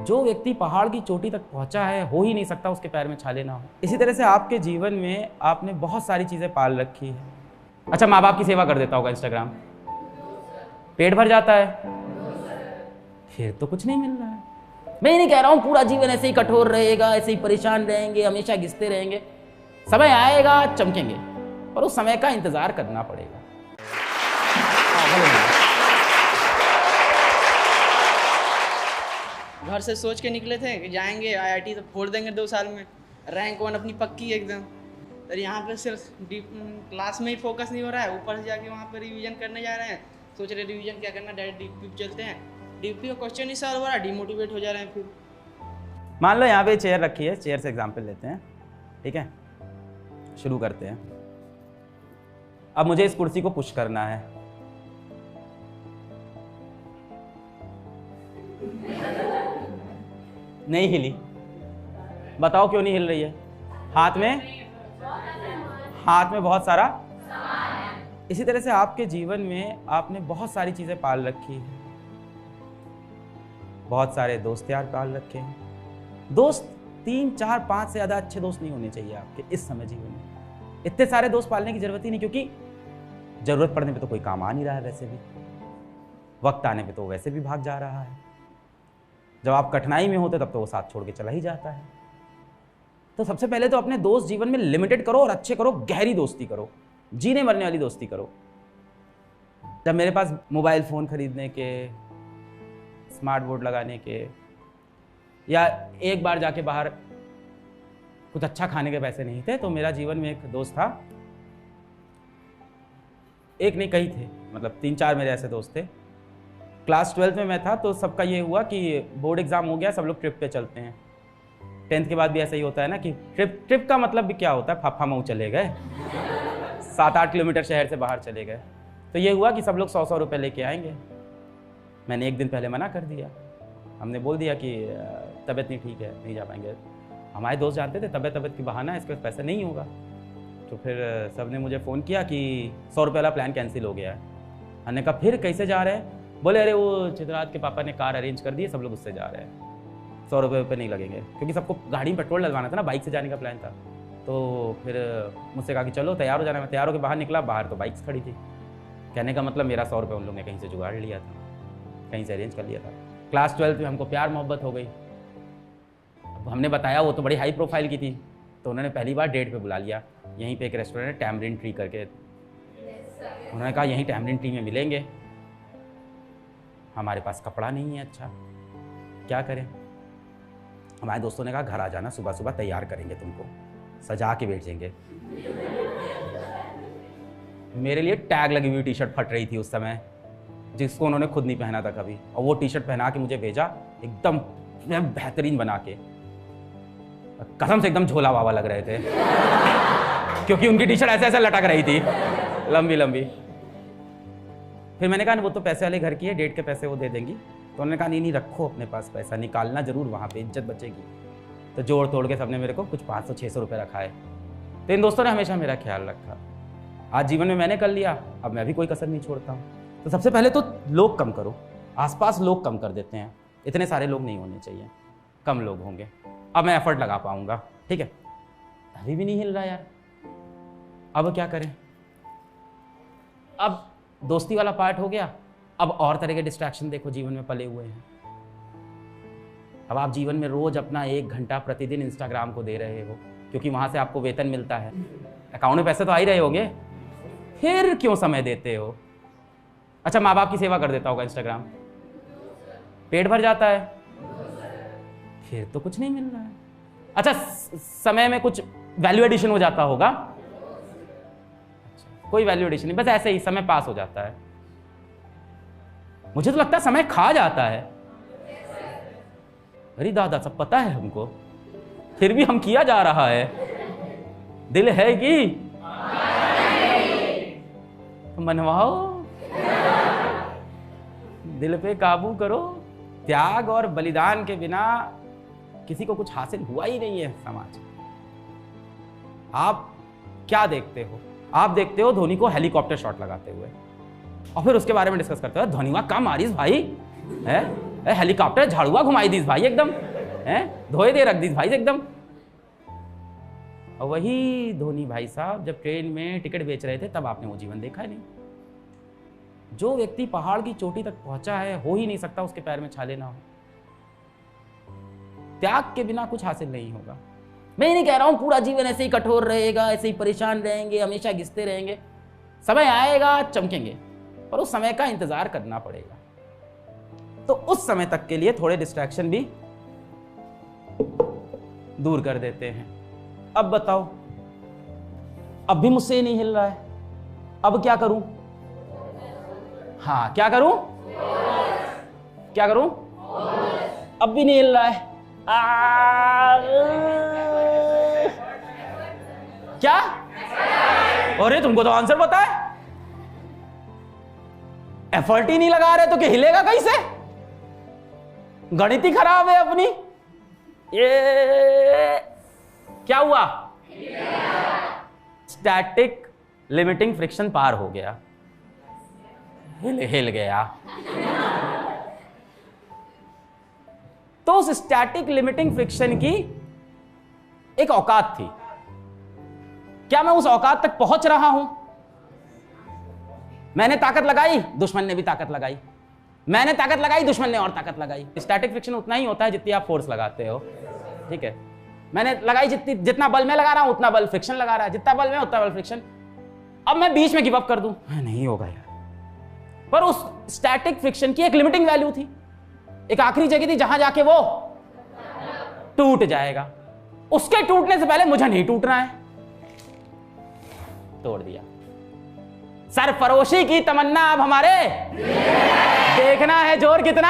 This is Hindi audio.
जो व्यक्ति पहाड़ की चोटी तक पहुंचा है हो ही नहीं सकता उसके पैर में छाले ना हो। इसी तरह से आपके जीवन में आपने बहुत सारी चीजें पाल रखी है। अच्छा, माँ बाप की सेवा कर देता होगा इंस्टाग्राम, पेट भर जाता है, फिर तो कुछ नहीं मिल रहा है। मैं ये नहीं कह रहा हूं पूरा जीवन ऐसे ही कठोर रहेगा, ऐसे ही परेशान रहेंगे, हमेशा घिसते रहेंगे। समय आएगा, चमकेंगे, पर उस समय का इंतजार करना पड़ेगा। घर से सोच के निकले थे कि जाएंगे आईआईटी तो फोड़ देंगे 2 साल में, रैंक 1 अपनी पक्की एकदम। तो यहाँ पे सिर्फ क्लास में ही फोकस नहीं हो रहा है, ऊपर से जाके वहाँ पर रिवीजन करने जा रहे हैं। सोच रहे रिवीजन क्या करना, डायरेक्ट डीपी चलते हैं। डीपी का क्वेश्चन ही सॉल्व हो रहा है, डिमोटिवेट हो जा रहे हैं। फिर मान लो यहाँ पे चेयर रखी है, चेयर से एग्जाम्पल लेते हैं, ठीक है, शुरू करते हैं। अब मुझे इस कुर्सी को पुश करना है। नहीं हिली, बताओ क्यों नहीं हिल रही है? हाथ में बहुत सारा। इसी तरह से आपके जीवन में आपने बहुत सारी चीजें पाल रखी है, बहुत सारे दोस्त यार पाल रखे हैं। दोस्त 3, 4, 5 से ज्यादा अच्छे दोस्त नहीं होने चाहिए आपके इस समय जीवन में। इतने सारे दोस्त पालने की जरूरत ही नहीं, क्योंकि जरूरत पड़ने पे तो कोई काम आ नहीं रहा है, वैसे भी वक्त आने पे तो वैसे भी भाग जा रहा है। जब आप कठिनाई में होते तब तो वो साथ छोड़ के चला ही जाता है। तो सबसे पहले तो अपने दोस्त जीवन में लिमिटेड करो और अच्छे करो, गहरी दोस्ती करो, जीने मरने वाली दोस्ती करो। जब मेरे पास मोबाइल फ़ोन खरीदने के, स्मार्ट बोर्ड लगाने के, या एक बार जाके बाहर कुछ अच्छा खाने के पैसे नहीं थे, तो मेरा जीवन में एक दोस्त था, एक नहीं कई थे, मतलब 3-4 मेरे ऐसे दोस्त थे। क्लास 12th में मैं था तो सबका ये हुआ कि बोर्ड एग्ज़ाम हो गया, सब लोग ट्रिप पे चलते हैं। 10th के बाद भी ऐसा ही होता है ना कि ट्रिप का मतलब भी क्या होता है, फाफा मऊ चले गए, 7-8 किलोमीटर शहर से बाहर चले गए। तो ये हुआ कि सब लोग 100-100 रुपये लेके आएंगे। मैंने एक दिन पहले मना कर दिया, हमने बोल दिया कि तबीयत नहीं ठीक है, नहीं जा पाएंगे। हमारे दोस्त जानते थे तबीयत की बहाना है, इसके पास पैसे नहीं होगा। तो फिर सब ने मुझे फ़ोन किया कि 100 रुपये वाला प्लान कैंसिल हो गया है। हमने कहा फिर कैसे जा रहे हैं? बोले अरे वो चित्रात के पापा ने कार अरेंज कर दी है, सब लोग उससे जा रहे हैं, 100 रुपये पे नहीं लगेंगे, क्योंकि सबको गाड़ी में पेट्रोल डलवाना था ना, बाइक से जाने का प्लान था। तो फिर मुझसे कहा कि चलो तैयार हो जाना। मैं तैयार होकर बाहर निकला, बाहर तो बाइक्स खड़ी थी। कहने का मतलब मेरा 100 रुपये उन लोगों ने कहीं से जुगाड़ लिया था, कहीं से अरेंज कर लिया था। क्लास 12th में हमको प्यार मोहब्बत हो गई। अब हमने बताया, वो तो बड़ी हाई प्रोफाइल की थी, तो उन्होंने पहली बार डेट पे बुला लिया। यहीं पे एक रेस्टोरेंट है टैमरिन ट्री करके, उन्होंने कहा यहीं टैमरिन ट्री में मिलेंगे। हमारे पास कपड़ा नहीं है, अच्छा क्या करें? हमारे दोस्तों ने कहा घर आ जाना, सुबह सुबह तैयार करेंगे तुमको, सजा के बैठेंगे। मेरे लिए टैग लगी हुई टी शर्ट फट रही थी उस समय, जिसको उन्होंने खुद नहीं पहना था कभी, और वो टी शर्ट पहना के मुझे भेजा, एकदम बेहतरीन बना के। कसम से एकदम झोला बाबा लग रहे थे क्योंकि उनकी टी शर्ट ऐसे ऐसे लटक रही थी, लंबी लंबी। फिर मैंने कहा वो तो पैसे वाले घर की है, डेट के पैसे वो दे देंगी। तो उन्होंने कहा नहीं रखो अपने पास पैसा, निकालना जरूर, वहाँ पे इज्जत बचेगी। तो जोड़ तोड़ के सबने मेरे को कुछ 500-600 रुपये रखा है। तो इन दोस्तों ने हमेशा मेरा ख्याल रखा। आज जीवन में मैंने कर लिया, अब मैं भी कोई कसर नहीं छोड़ता हूँ। तो सबसे पहले तो लोग कम करो, आसपास लोग कम कर देते हैं, इतने सारे लोग नहीं होने चाहिए, कम लोग होंगे, अब मैं एफर्ट लगा पाऊंगा। ठीक है, अभी भी नहीं हिल रहा यार, अब क्या करें? अब दोस्ती वाला पार्ट हो गया, अब और तरह के डिस्ट्रैक्शन देखो जीवन में पले हुए हैं। अब आप जीवन में रोज अपना 1 घंटा प्रतिदिन इंस्टाग्राम को दे रहे हो, क्योंकि वहां से आपको वेतन मिलता है, अकाउंट में पैसे तो आ ही रहे होंगे, फिर क्यों समय देते हो? अच्छा, माँ बाप की सेवा कर देता होगा इंस्टाग्राम, पेट भर जाता है, फिर तो कुछ नहीं मिल रहा है। अच्छा, समय में कुछ वैल्यू एडिशन हो जाता होगा? अच्छा, कोई वैल्यू एडिशन नहीं, बस ऐसे ही समय पास हो जाता है। मुझे तो लगता है समय खा जाता है। अरे दादा, सब पता है हमको, फिर भी हम किया जा रहा है। दिल है कि तो मनवाओ, दिल पे काबू करो। त्याग और बलिदान के बिना किसी को कुछ हासिल हुआ ही नहीं है समाज। आप क्या देखते हो? आप देखते हो धोनी को हेलीकॉप्टर शॉट लगाते हुए, और फिर उसके बारे में डिस्कस करते हो, धोनी का कम मारिस भाई है, हेलीकॉप्टर झाड़ुआ घुमाई दी भाई एकदम, हैं धोए दे रख दी भाई एकदम। और वही धोनी भाई साहब जब ट्रेन में टिकट बेच रहे थे तब आपने वो जीवन देखा ही नहीं। जो व्यक्ति पहाड़ की चोटी तक पहुंचा है, हो ही नहीं सकता उसके पैर में छाले ना हो। त्याग के बिना कुछ हासिल नहीं होगा। मैं ये नहीं कह रहा हूं पूरा जीवन ऐसे ही कठोर रहेगा, ऐसे ही परेशान रहेंगे, हमेशा घिसते रहेंगे। समय आएगा चमकेंगे, पर उस समय का इंतजार करना पड़ेगा। तो उस समय तक के लिए थोड़े डिस्ट्रैक्शन भी दूर कर देते हैं। अब बताओ, अब भी मुझसे नहीं हिल रहा है, अब क्या करूं? हाँ क्या करूं? क्या करूं? अब भी नहीं हिल रहा है। क्या? अरे तुमको तो आंसर पता है, एफर्ट ही नहीं लगा रहे तो क्या हिलेगा कैसे? गणित ही खराब है अपनी। ये क्या हुआ? स्टैटिक लिमिटिंग फ्रिक्शन पार हो गया, हिल गया। तो उस स्टैटिक लिमिटिंग फ्रिक्शन की एक औकात थी। क्या मैं उस औकात तक पहुंच रहा हूं? मैंने ताकत लगाई, दुश्मन ने भी ताकत लगाई, मैंने ताकत लगाई, दुश्मन ने और ताकत लगाई। स्टैटिक फ्रिक्शन उतना ही होता है जितनी आप फोर्स लगाते हो, ठीक है? मैंने लगाई जितना बल मैं लगा रहा हूं उतना बल फ्रिक्शन लगा रहा है, जितना बल में उतना बल फ्रिक्शन। अब मैं बीच में गिव अप कर दूं, नहीं होगा यार। पर उस स्टैटिक फ्रिक्शन की एक लिमिटिंग वैल्यू थी, एक आखिरी जगह थी जहां जाके वो टूट जाएगा। उसके टूटने से पहले मुझे नहीं टूटना है, तोड़ दिया। सरफरोशी की तमन्ना अब हमारे, देखना है जोर कितना।